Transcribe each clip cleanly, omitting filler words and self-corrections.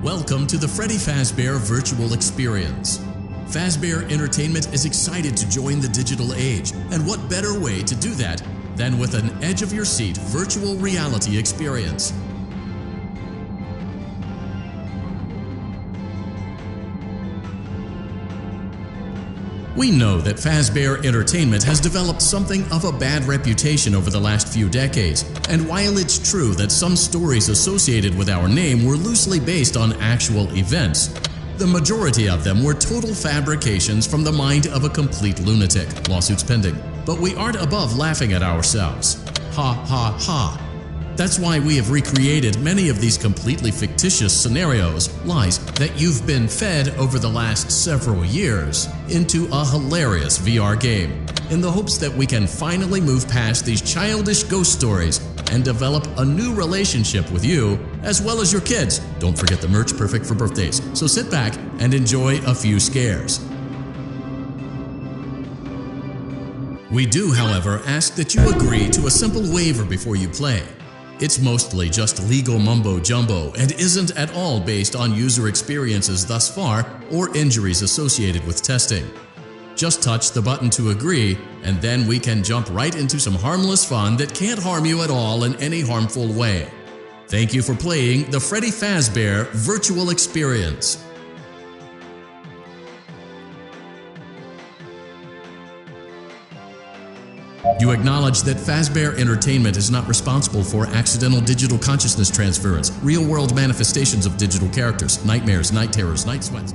Welcome to the Freddy Fazbear Virtual Experience. Fazbear Entertainment is excited to join the digital age, and what better way to do that than with an edge-of-your-seat virtual reality experience. We know that Fazbear Entertainment has developed something of a bad reputation over the last few decades, and while it's true that some stories associated with our name were loosely based on actual events, the majority of them were total fabrications from the mind of a complete lunatic, lawsuits pending. But we aren't above laughing at ourselves. Ha ha ha. That's why we have recreated many of these completely fictitious scenarios, lies, that you've been fed over the last several years into a hilarious VR game, in the hopes that we can finally move past these childish ghost stories and develop a new relationship with you, as well as your kids. Don't forget the merch, perfect for birthdays. So sit back and enjoy a few scares. We do, however, ask that you agree to a simple waiver before you play. It's mostly just legal mumbo-jumbo and isn't at all based on user experiences thus far or injuries associated with testing. Just touch the button to agree, and then we can jump right into some harmless fun that can't harm you at all in any harmful way. Thank you for playing the Freddy Fazbear Virtual Experience. You acknowledge that Fazbear Entertainment is not responsible for accidental digital consciousness transference, real-world manifestations of digital characters, nightmares, night terrors, night sweats.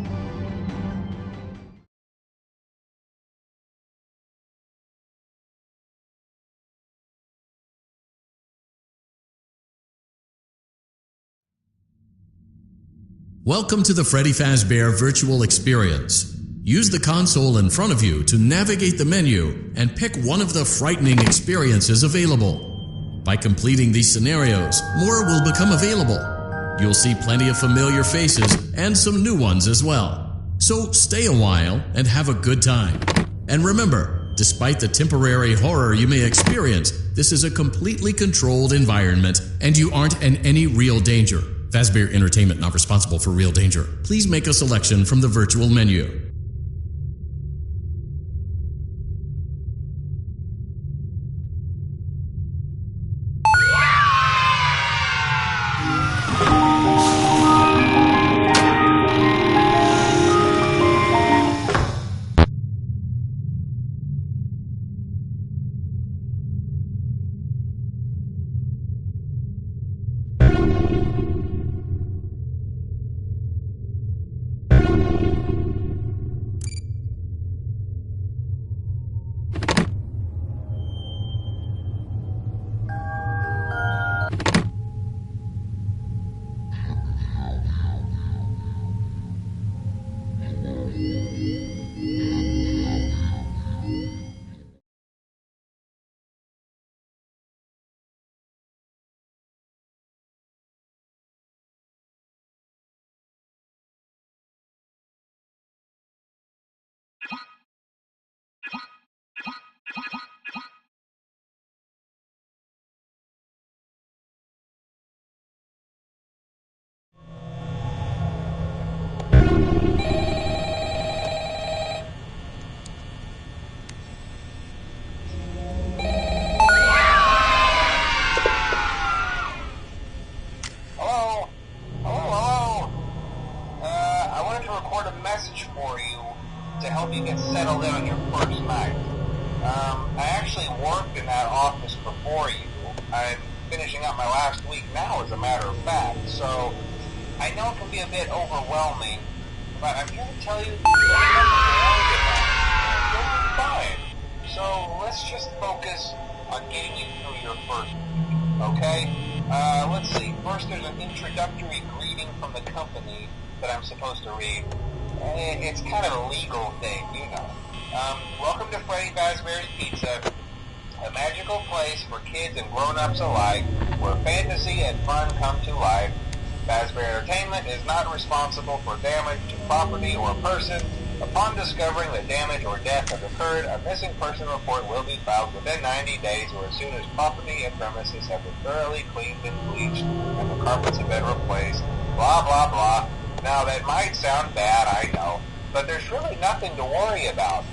Welcome to the Freddy Fazbear Virtual Experience. Use the console in front of you to navigate the menu and pick one of the frightening experiences available. By completing these scenarios, more will become available. You'll see plenty of familiar faces and some new ones as well. So stay a while and have a good time. And remember, despite the temporary horror you may experience, this is a completely controlled environment and you aren't in any real danger. Fazbear Entertainment not responsible for real danger. Please make a selection from the virtual menu. To help you get settled in on your first night. I actually worked in that office before you. I'm finishing up my last week now, as a matter of fact, so I know it can be a bit overwhelming, but I'm here to tell you you'll be fine. So let's just focus on getting you through your first week, okay? Let's see. First, there's an introductory greeting from the company that I'm supposed to read. It's kind of a legal thing, you know. Welcome to Freddy Fazbear's Pizza, a magical place for kids and grown-ups alike, where fantasy and fun come to life. Fazbear Entertainment is not responsible for damage to property or person. Upon discovering that damage or death has occurred, a missing person report will be filed within 90 days or as soon as property and premises have been thoroughly cleaned and bleached and the carpets have been replaced. Blah, blah, blah. Now, that might sound bad, I know, but there's really nothing to worry about.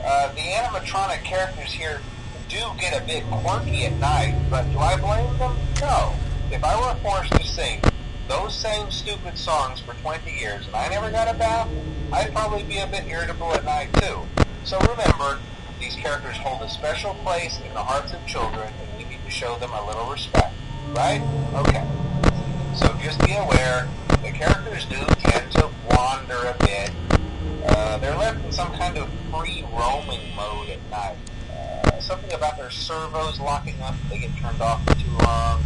The animatronic characters here do get a bit quirky at night, but do I blame them? No. If I were forced to sing those same stupid songs for 20 years and I never got a bath, I'd probably be a bit irritable at night too. So remember, these characters hold a special place in the hearts of children, and we need to show them a little respect. Right? Okay. So just be aware, the characters do tend to wander a bit. They're left in some kind of free roaming mode at night. Something about their servos locking up if they get turned off for too long.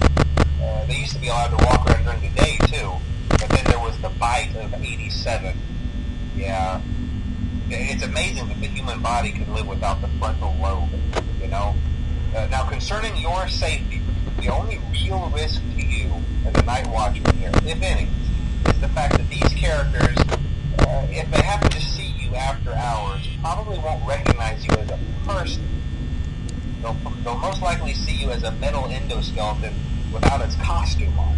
They used to be allowed to walk around during the day too, but then there was the bite of 87. Yeah. It's amazing that the human body can live without the frontal lobe, you know? Now, concerning your safety, the only real risk to you as a night watchman here, if any, is the fact that these characters, if they happen to see you after hours, probably won't recognize you as a person. They'll most likely see you as a metal endoskeleton without its costume on.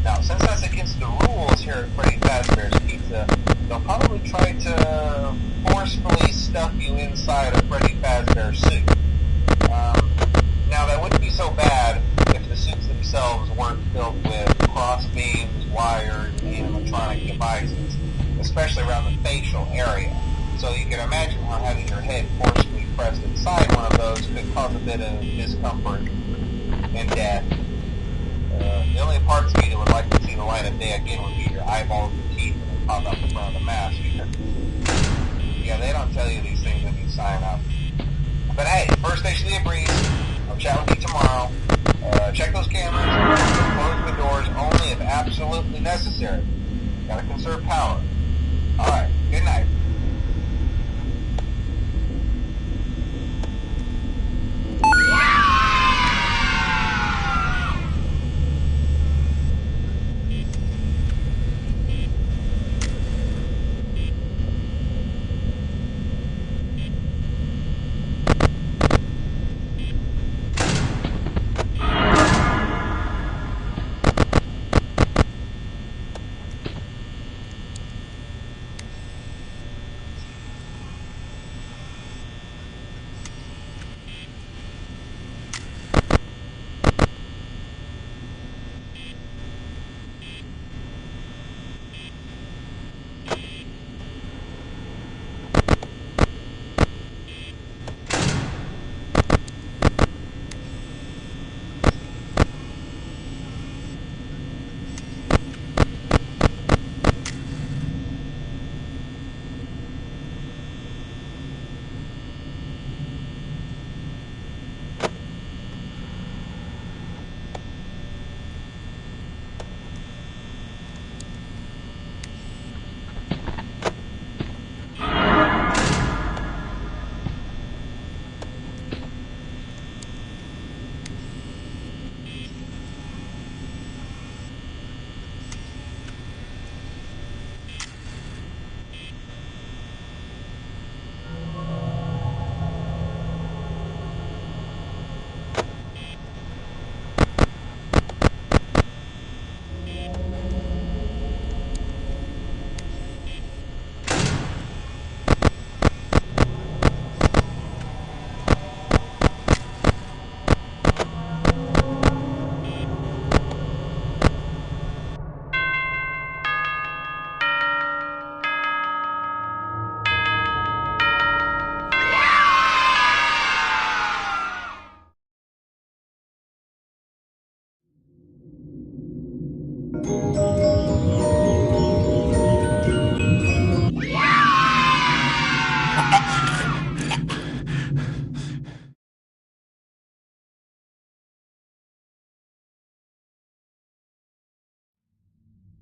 Now, since that's against the rules here at Freddy Fazbear's Pizza, they'll probably try to forcefully stuff you inside a Freddy Fazbear suit. Now, that wouldn't be so bad if the suits themselves weren't filled with cross beams, wires, and animatronic devices, especially around the facial area. So you can imagine how having your head forcefully pressed inside one of those could cause a bit of discomfort and death. The only parts of you that would like to see the light of day again would be your eyeballs and teeth when they pop out the front of the mask. Yeah, they don't tell you these things when you sign up. But hey, first station of the breeze. I'll chat with you tomorrow. Check those cameras. Close the doors only if absolutely necessary. Gotta conserve power. Alright, good night.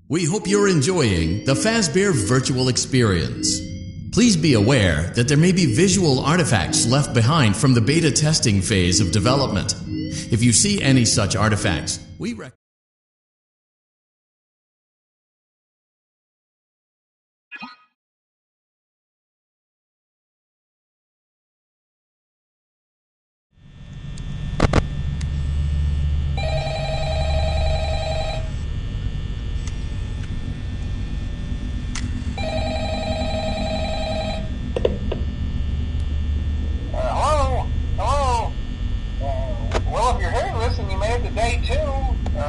We hope you're enjoying the Fazbear virtual experience. Please be aware that there may be visual artifacts left behind from the beta testing phase of development. If you see any such artifacts, we recommend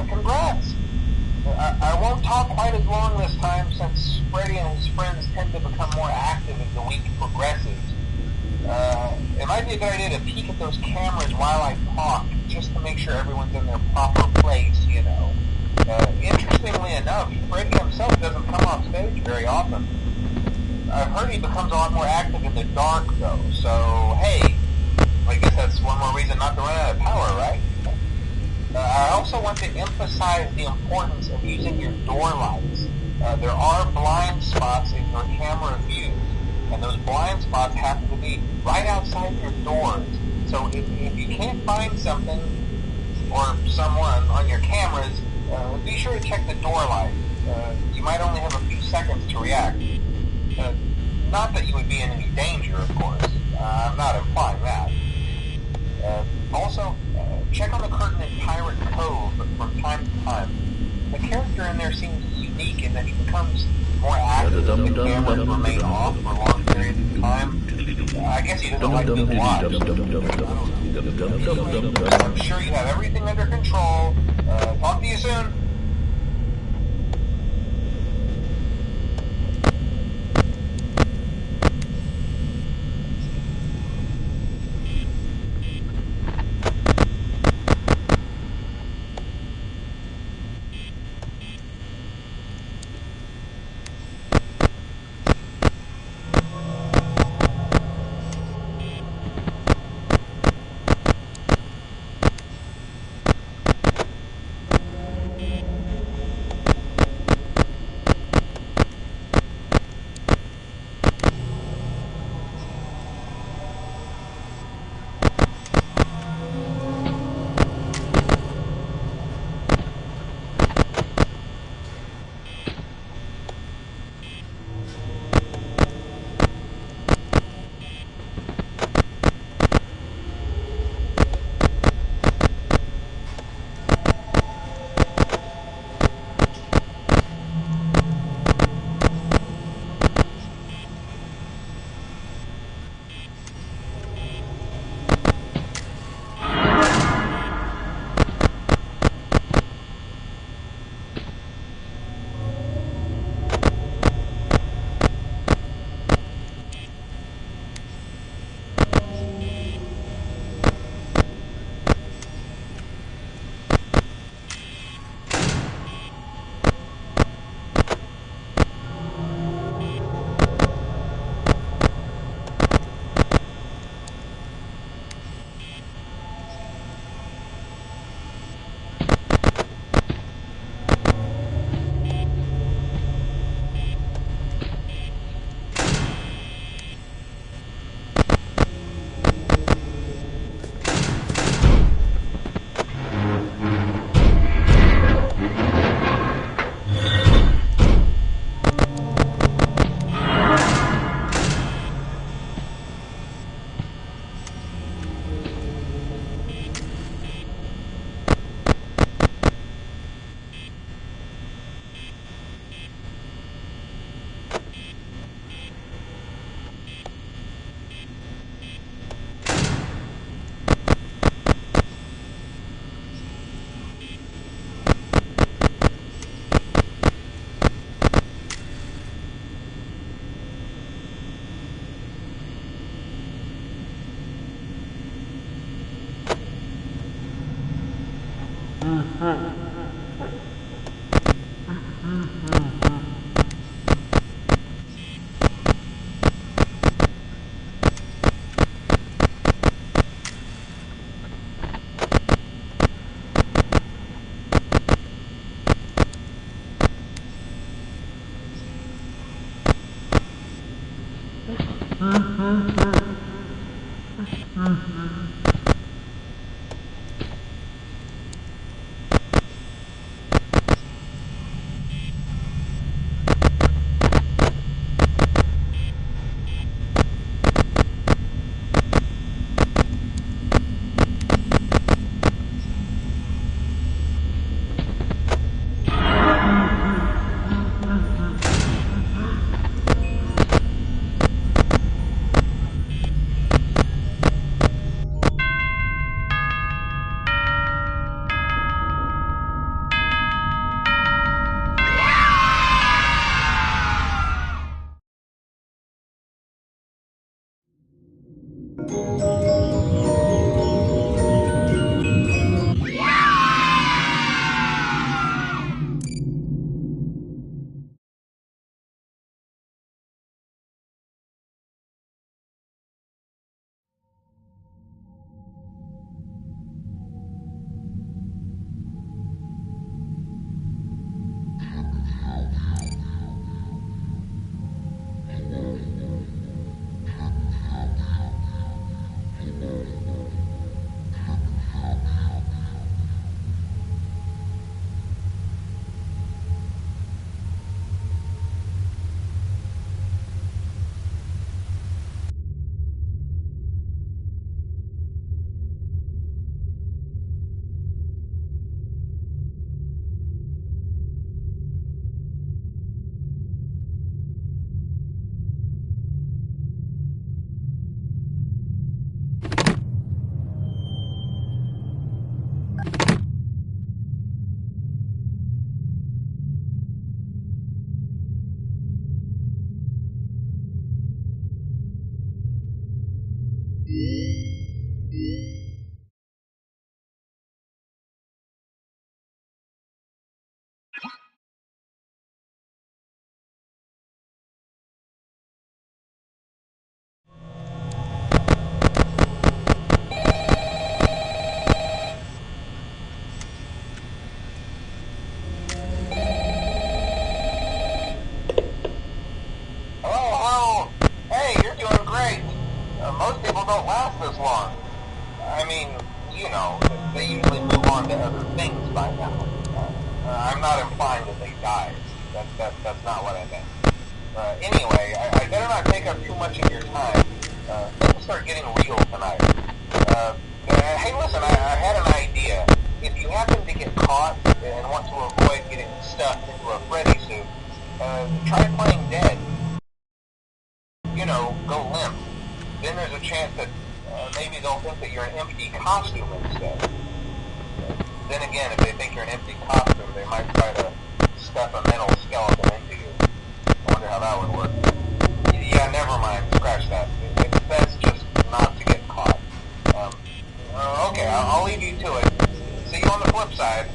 congrats. I won't talk quite as long this time since Freddy and his friends tend to become more active as the week progresses. It might be a good idea to peek at those cameras while I talk, just to make sure everyone's in their proper place, you know. Interestingly enough, Freddy himself doesn't come off stage very often. I've heard he becomes a lot more active in the dark, though, so hey, I guess that's one more reason not to run out of power, right? I also want to emphasize the importance of using your door lights. There are blind spots in your camera views, and those blind spots happen to be right outside your doors. So if you can't find something or someone on your cameras, be sure to check the door light. You might only have a few seconds to react. Not that you would be in any danger, of course. I'm not implying that. Also, check on the curtain in Pirate Cove from time to time. The character in there seems unique in that he becomes more active if the cameras remain off for long periods of time. I guess he doesn't like being watched. I'm sure you have everything under control. Talk to you soon. long. I mean, you know, they usually move on to other things by now. I'm not implying that they died. That's not what I meant. Anyway, I better not take up too much of your time. Things start getting real tonight. Hey, listen, I had an idea. If you happen to get caught and want to avoid getting stuffed into a Freddy suit, try playing dead. You know, go limp. Then there's a chance that maybe they'll think that you're an empty costume instead. Then again, if they think you're an empty costume, they might try to stuff a mental skeleton into you. I wonder how that would work. Yeah, never mind. Scratch that. It's best just not to get caught. Okay, I'll leave you to it. See you on the flip side.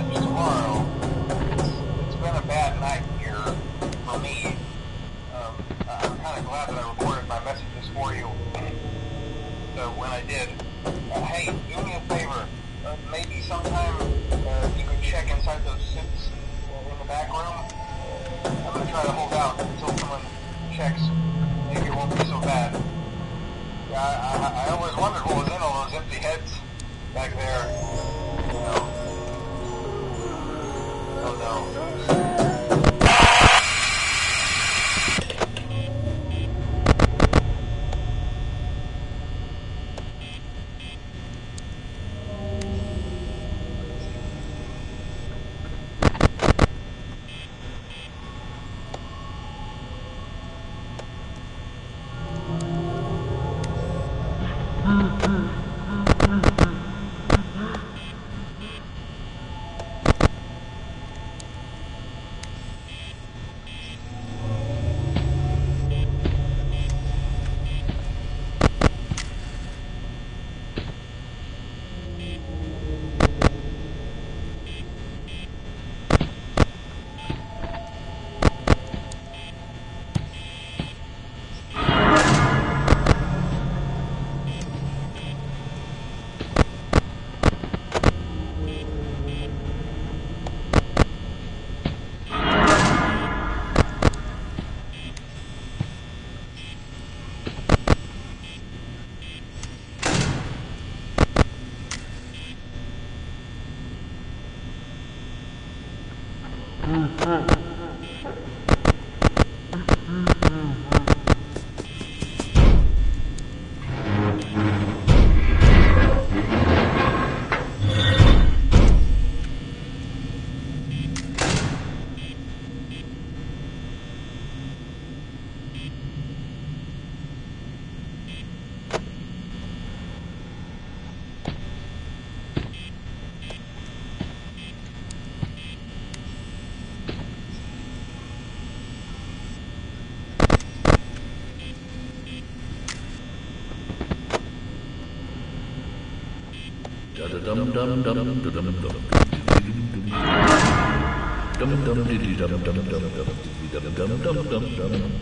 message tomorrow. It's been a bad night here for me. I'm kind of glad that I recorded my messages for you. So when I did, hey, do me a favor. Maybe sometime you could check inside those suits in the back room. I'm going to try to hold out until someone checks. Maybe it won't be so bad. I always wondered what was in all those empty heads back there. You know. Oh no. Dum dum dum dum dum dum dum dum dum dum dum dum.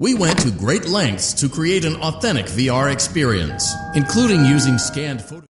We went to great lengths to create an authentic VR experience, including using scanned photos.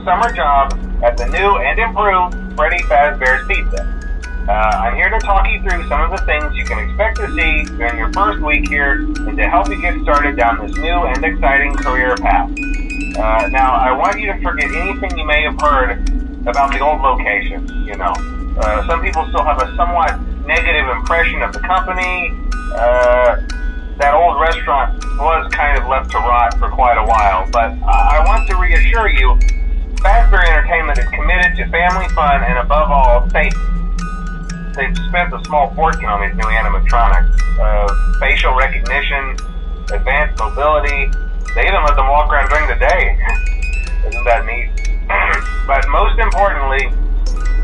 summer job at the new and improved Freddy Fazbear's Pizza. I'm here to talk you through some of the things you can expect to see during your first week here and to help you get started down this new and exciting career path. Now, I want you to forget anything you may have heard about the old location, you know. Some people still have a somewhat negative impression of the company. That old restaurant was kind of left to rot for quite a while, but I want to reassure you, Fazbear Entertainment is committed to family fun and above all, safety. They've spent a small fortune on these new animatronics. Facial recognition, advanced mobility. They even let them walk around during the day. Isn't that neat? But most importantly,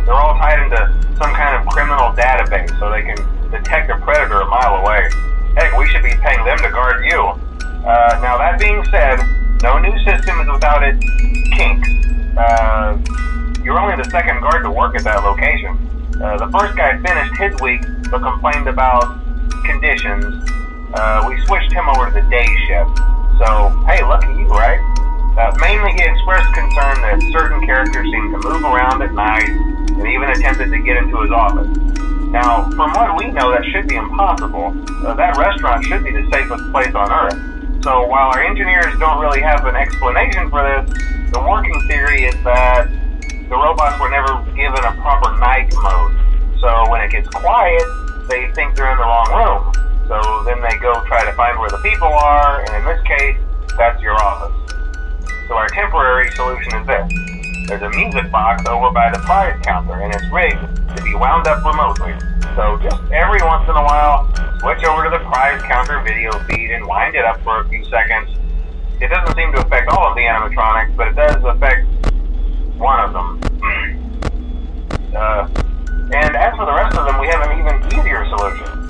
they're all tied into some kind of criminal database so they can detect a predator a mile away. Heck, we should be paying them to guard you. Now that being said, no new system is without its kinks. You're only the second guard to work at that location. The first guy finished his week but complained about conditions. We switched him over to the day shift. So, hey, lucky you, right? Mainly he expressed concern that certain characters seemed to move around at night and even attempted to get into his office. Now, from what we know, that should be impossible. That restaurant should be the safest place on Earth. So while our engineers don't really have an explanation for this, the working theory is that the robots were never given a proper night mode. So when it gets quiet, they think they're in the wrong room. So then they go try to find where the people are, and in this case, that's your office. So our temporary solution is this. There's a music box over by the prize counter, and it's rigged to be wound up remotely. So just every once in a while, switch over to the prize counter video feed and wind it up for a few seconds. It doesn't seem to affect all of the animatronics, but it does affect one of them. And as for the rest of them, we have an even easier solution.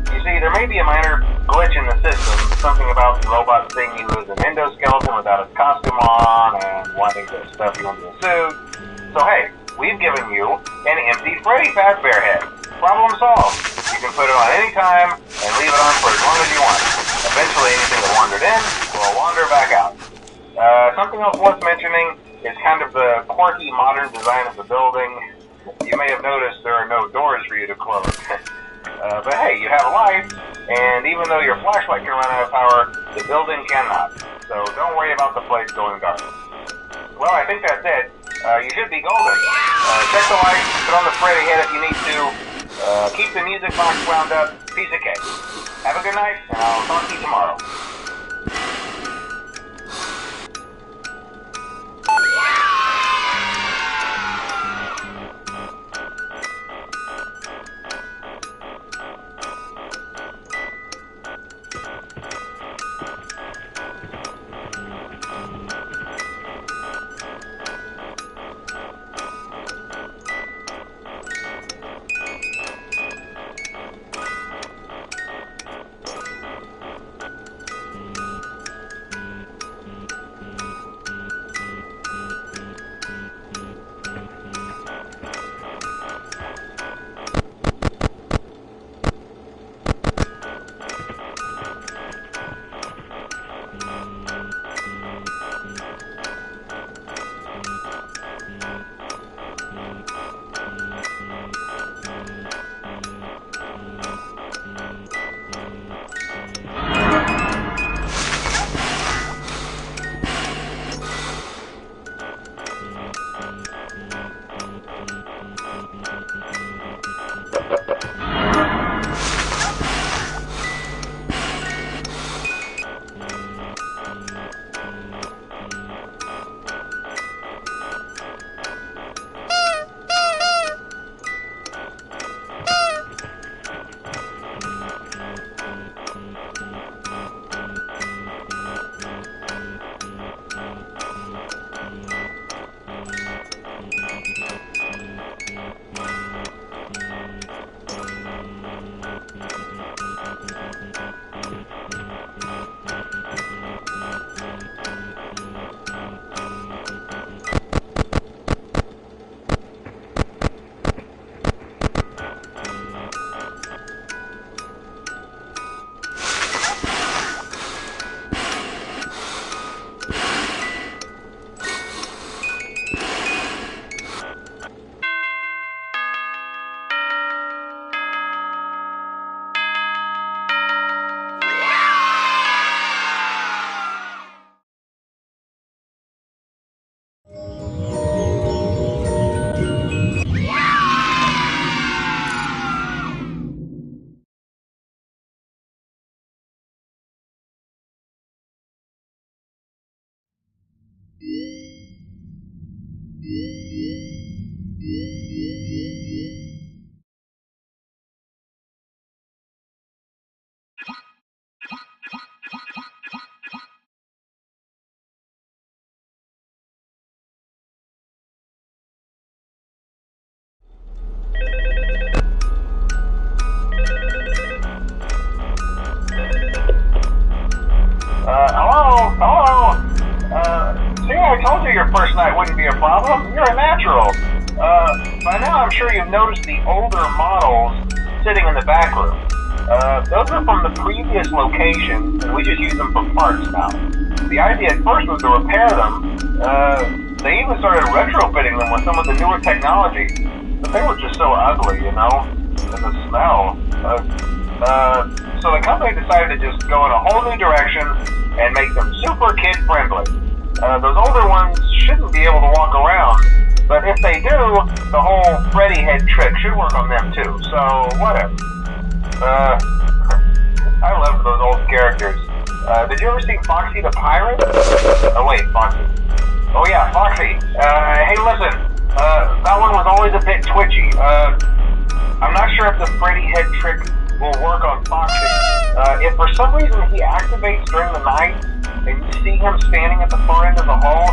You see, there may be a minor glitch in the system, something about the robot seeing you as an endoskeleton without his costume on and wanting to stuff you into a suit. So hey, we've given you an empty Freddy Fazbear head. Problem solved. You can put it on any time and leave it on for as long as you want. Eventually anything that wandered in will wander back out. Something else worth mentioning is kind of the quirky modern design of the building. You may have noticed there are no doors for you to close. But hey, you have a light, and even though your flashlight can run out of power, the building cannot. So don't worry about the place going dark. Well, I think that's it. You should be golden. Check the lights, put on the Freddy head if you need to. Keep the music box wound up. Piece of cake. Have a good night, and I'll talk to you tomorrow. you your first night wouldn't be a problem. You're a natural. By now I'm sure you've noticed the older models sitting in the back room. Those are from the previous location, and we just use them for parts now. The idea at first was to repair them. They even started retrofitting them with some of the newer technology, but they were just so ugly, you know, and the smell. So the company decided to just go in a whole new direction and make them super kid-friendly. Those older ones shouldn't be able to walk around, but if they do, the whole Freddy head trick should work on them too, so whatever. I love those old characters. Did you ever see Foxy the Pirate? Oh wait, Foxy. Oh yeah, Foxy. Hey listen, that one was always a bit twitchy. I'm not sure if the Freddy head trick will work on Foxy. If for some reason he activates during the night, and you see him standing at the far end of the hall,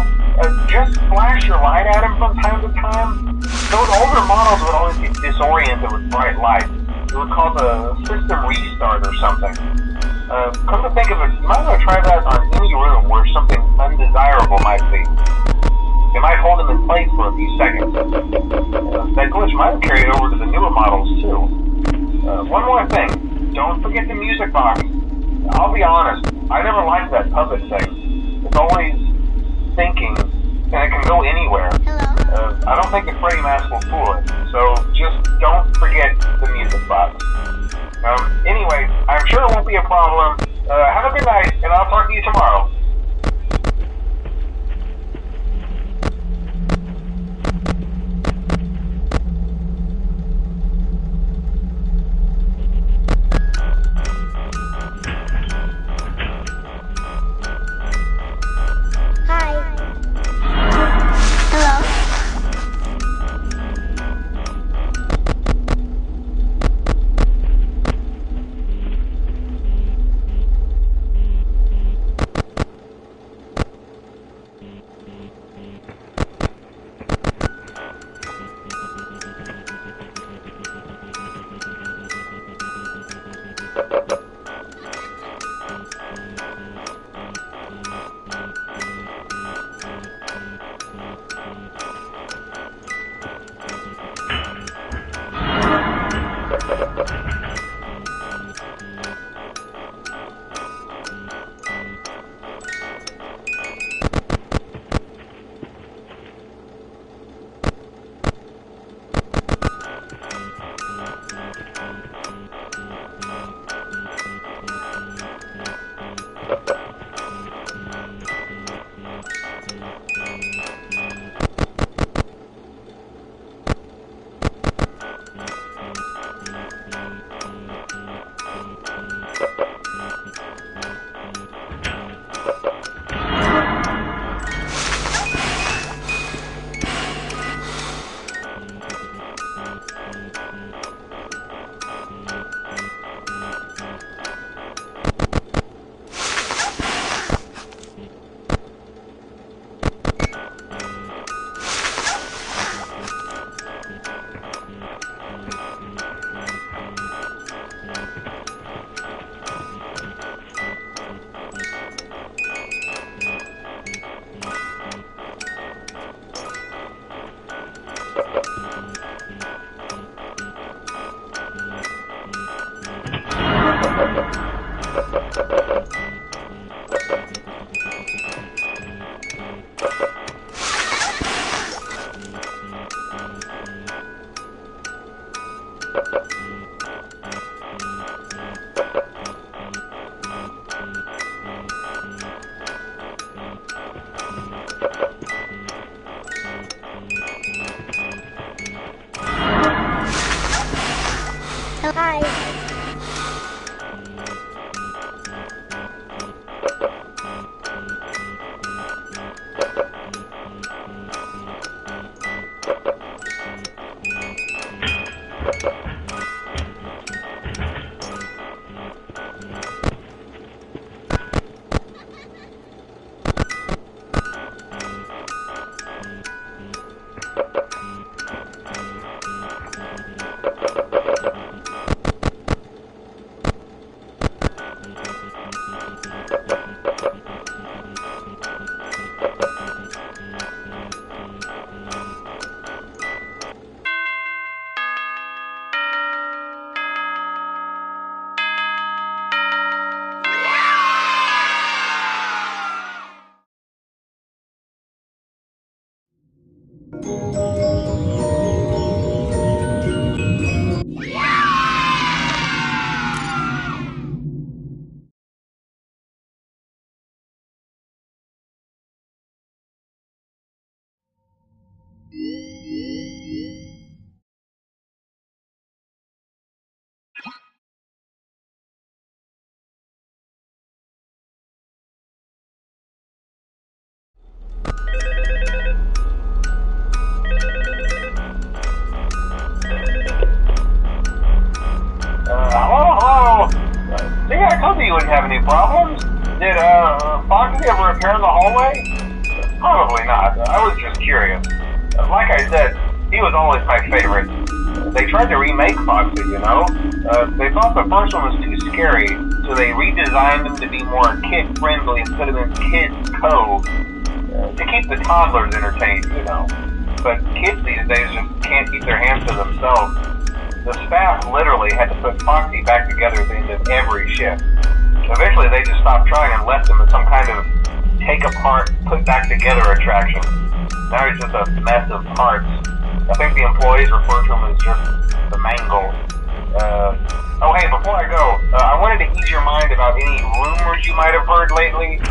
just flash your light at him from time to time. Those older models would always get disoriented with bright light. It would cause a system restart or something. Come to think of it, you might want to try that on any room where something undesirable might be. It might hold him in place for a few seconds. That glitch might have carried over to the newer models too. One more thing, don't forget the music box. I'll be honest, I never liked that puppet thing. It's always thinking, and it can go anywhere. Hello? I don't think the Freddy mask will fool it, so just don't forget the music box. Anyway, I'm sure it won't be a problem. Have a good night, and I'll talk to you tomorrow. Hi. you wouldn't have any problems. Did Foxy ever appear in the hallway? Probably not. I was just curious. Like I said, he was always my favorite. They tried to remake Foxy, you know? They thought the first one was too scary, so they redesigned him to be more kid-friendly and put him in Kids Cove to keep the toddlers entertained, you know. But kids these days just can't keep their hands to themselves. The staff literally had to put Foxy back together at the end of every shift. Eventually they just stopped trying and left him as some kind of take-apart, put-back-together attraction. Now he's just a mess of parts. I think the employees refer to him as just the mangle. Oh hey, before I go, I wanted to ease your mind about any rumors you might have heard lately.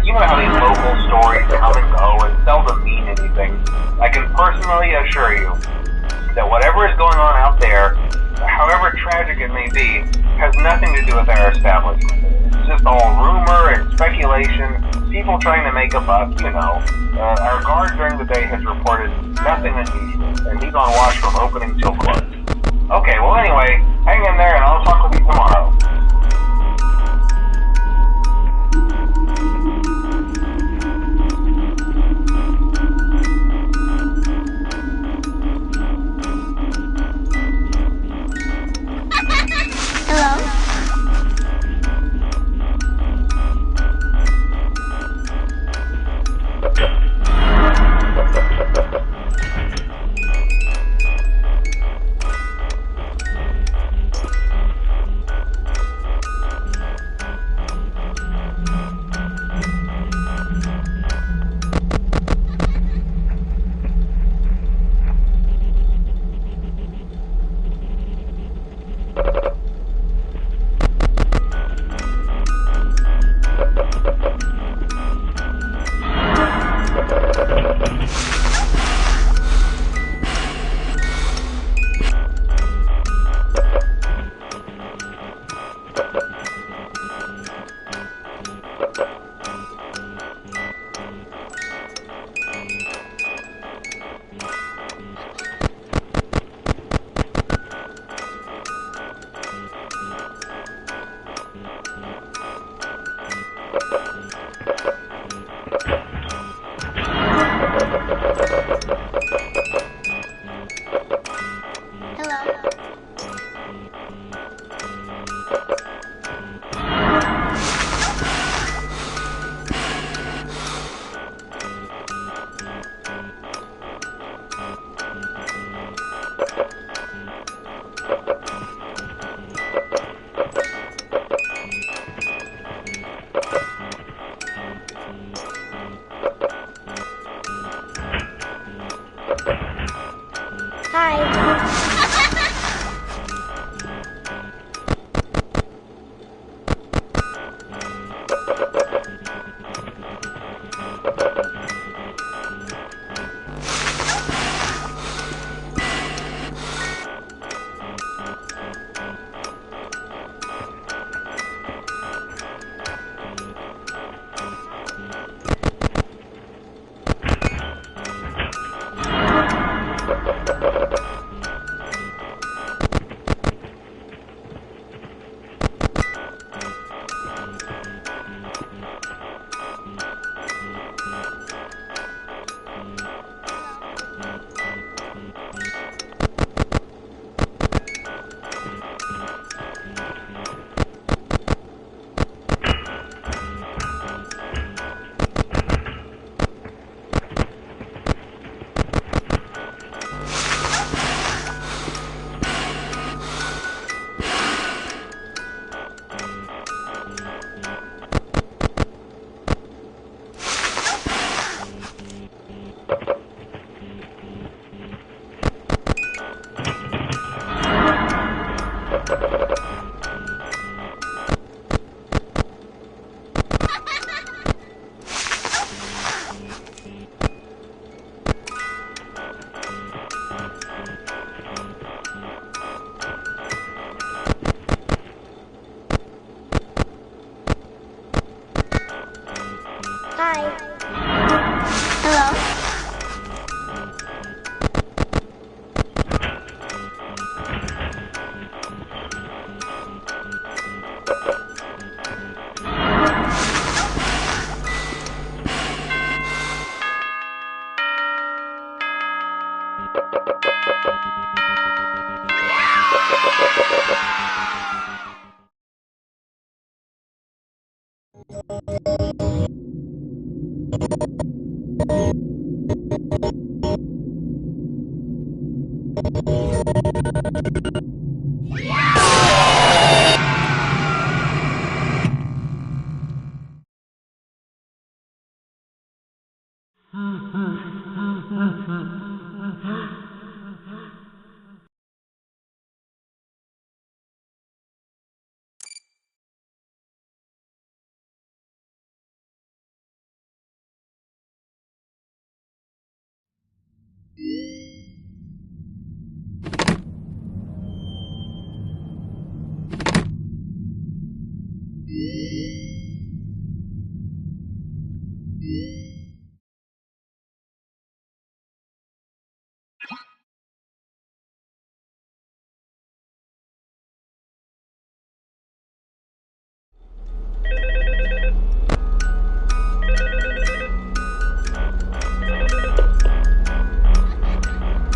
You know how these local stories come and go and seldom mean anything. I can personally assure you that whatever is going on out there, however tragic it may be, has nothing to do with our establishment. It's just all rumor and speculation, people trying to make a buck, you know. Our guard during the day has reported nothing unusual, and he's on watch from opening till close. Okay, well anyway, hang in there and I'll talk with you tomorrow.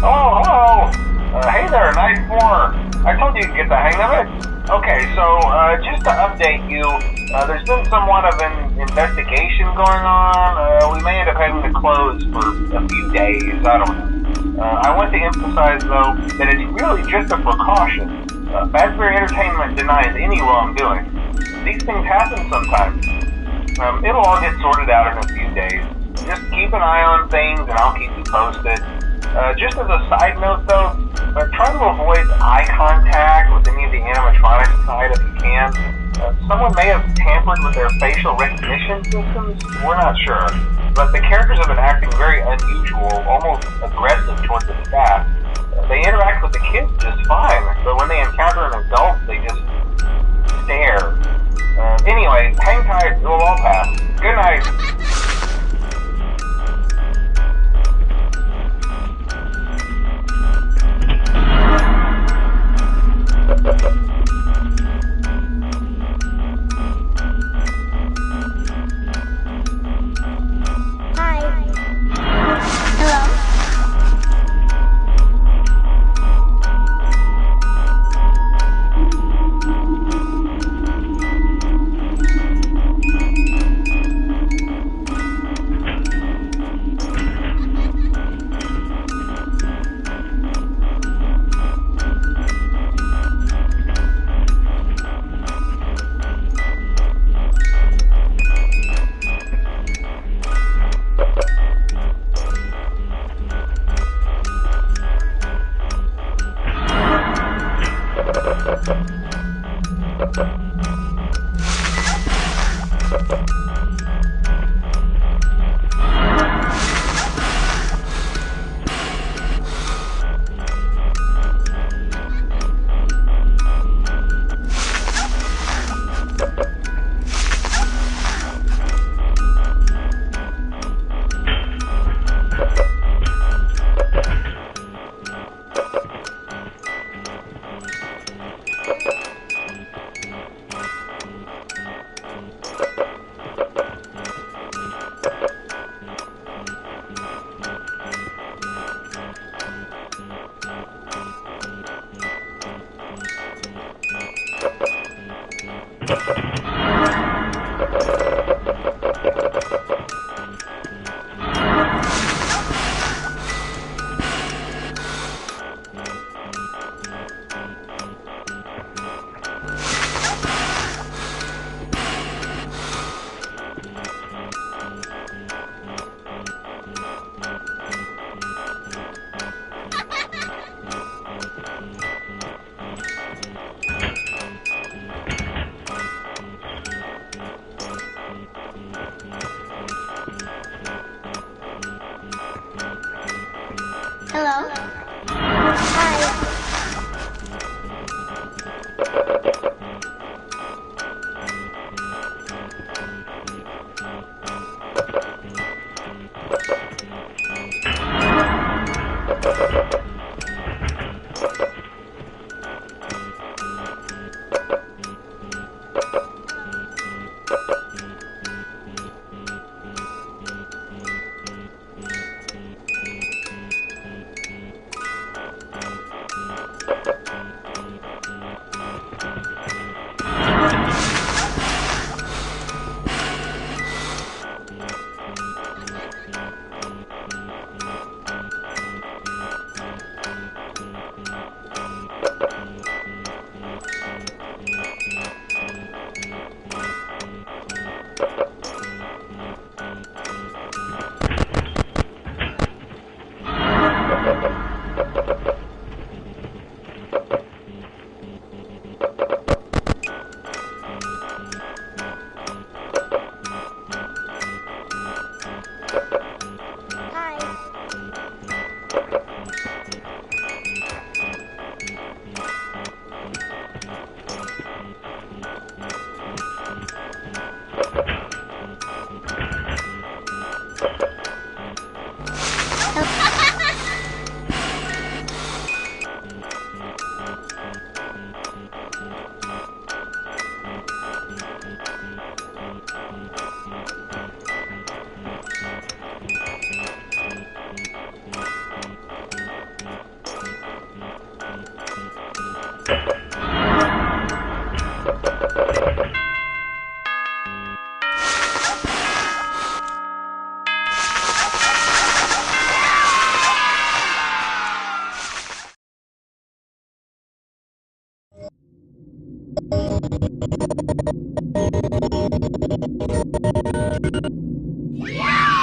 Oh, hello. Hey there, Night 4. I told you you'd get the hang of it. Okay, so just to update you, there's been somewhat of an investigation going on. We may end up having to close for a few days. I don't know. I want to emphasize, though, that it's really just a precaution. Fazbear Entertainment denies any wrongdoing. These things happen sometimes. It'll all get sorted out in a few days. Just keep an eye on things, and I'll keep you posted. Just as a side note, though, try to avoid eye contact with any of the animatronics inside if you can. Someone may have tampered with their facial recognition systems. We're not sure. But the characters have been acting very unusual, almost aggressive towards the staff. They interact with the kids just fine, but when they encounter an adult, they just stare. Anyway, hang tight, it'll all pass. Good night. Yeah!